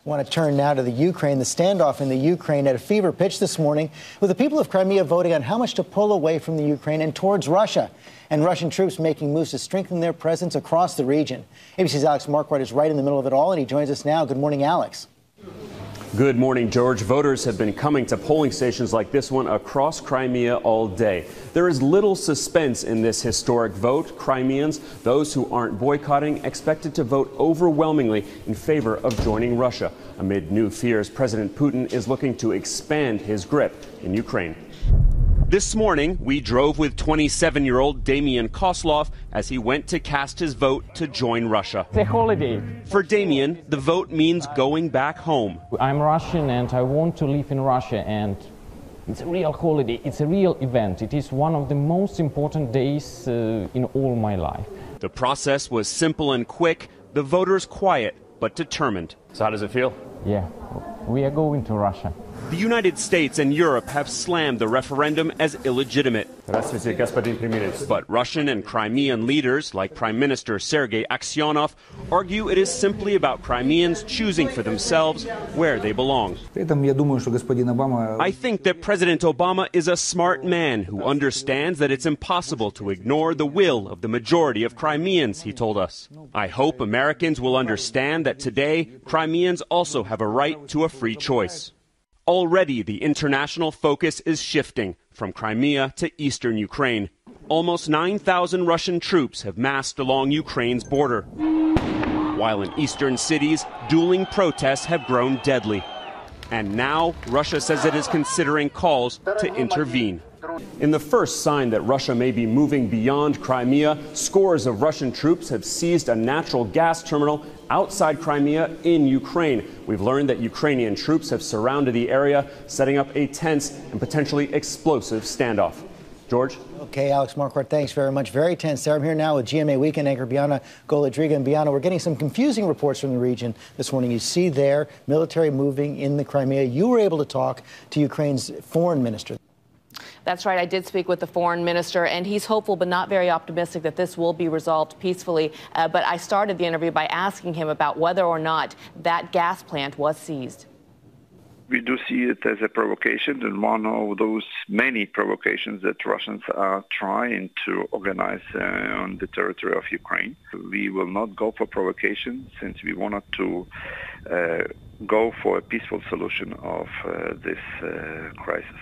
I want to turn now to the Ukraine. The standoff in the Ukraine at a fever pitch this morning, with the people of Crimea voting on how much to pull away from the Ukraine and towards Russia, and Russian troops making moves to strengthen their presence across the region. ABC's Alex Marquardt is right in the middle of it all, and he joins us now. Good morning, Alex. Good morning, George. Voters have been coming to polling stations like this one across Crimea all day. There is little suspense in this historic vote. Crimeans, those who aren't boycotting, expected to vote overwhelmingly in favor of joining Russia. Amid new fears, President Putin is looking to expand his grip in Ukraine. This morning, we drove with 27-year-old Damian Koslov as he went to cast his vote to join Russia. It's a holiday. For Damian, the vote means going back home. I'm Russian and I want to live in Russia, and it's a real holiday. It's a real event. It is one of the most important days in all my life. The process was simple and quick, the voters quiet but determined. So how does it feel? Yeah, we are going to Russia. The United States and Europe have slammed the referendum as illegitimate. But Russian and Crimean leaders, like Prime Minister Sergei Aksyonov, argue it is simply about Crimeans choosing for themselves where they belong. I think that President Obama is a smart man who understands that it's impossible to ignore the will of the majority of Crimeans, he told us. I hope Americans will understand that today, Crimeans also have a right to a free choice. Already, the international focus is shifting from Crimea to eastern Ukraine. Almost 9,000 Russian troops have massed along Ukraine's border, while in eastern cities, dueling protests have grown deadly. And now, Russia says it is considering calls to intervene. In the first sign that Russia may be moving beyond Crimea, scores of Russian troops have seized a natural gas terminal outside Crimea in Ukraine. We've learned that Ukrainian troops have surrounded the area, setting up a tense and potentially explosive standoff. George? Okay, Alex Marquardt, thanks very much. Very tense there. I'm here now with GMA Weekend anchor Bianna Golodryga. And Bianna, we're getting some confusing reports from the region this morning. You see there, military moving in the Crimea. You were able to talk to Ukraine's foreign minister. That's right. I did speak with the foreign minister, and he's hopeful but not very optimistic that this will be resolved peacefully. But I started the interview by asking him about whether or not that gas plant was seized. We do see it as a provocation, and one of those many provocations that Russians are trying to organize on the territory of Ukraine. We will not go for provocation, since we wanted to go for a peaceful solution of this crisis.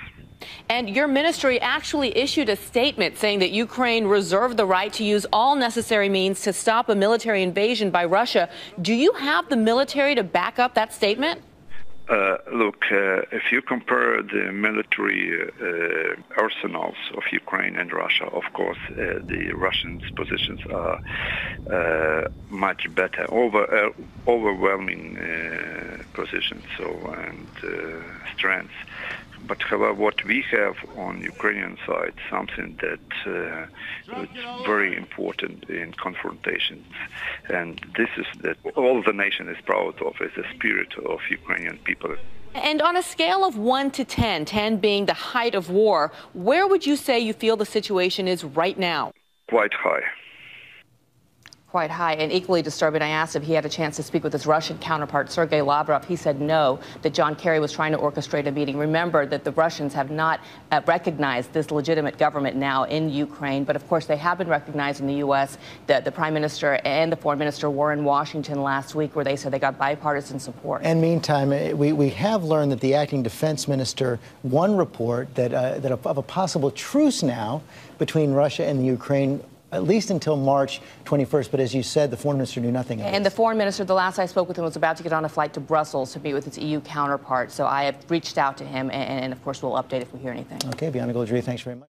And your ministry actually issued a statement saying that Ukraine reserved the right to use all necessary means to stop a military invasion by Russia. Do you have the military to back up that statement? Look, if you compare the military arsenals of Ukraine and Russia, of course, the Russians' positions are much better, overwhelming positions and strengths. But however, what we have on Ukrainian side, something that is very important in confrontations, and this is that all the nation is proud of, is the spirit of Ukrainian people. And on a scale of 1 to 10, 10 being the height of war, where would you say you feel the situation is right now? Quite high. Quite high. And equally disturbing, I asked if he had a chance to speak with his Russian counterpart, Sergei Lavrov. He said no, that John Kerry was trying to orchestrate a meeting. Remember that the Russians have not recognized this legitimate government now in Ukraine. But, of course, they have been recognized in the U.S. The Prime Minister and the Foreign Minister were in Washington last week, where they said they got bipartisan support. And meantime, we have learned that the acting defense minister, one report that of a possible truce now between Russia and the Ukraine, at least until March 21st. But as you said, the foreign minister knew nothing of it. And the foreign minister, the last I spoke with him, was about to get on a flight to Brussels to meet with his EU counterpart. So I have reached out to him, and of course, we'll update if we hear anything. Okay, Bianna Golodryga, thanks very much.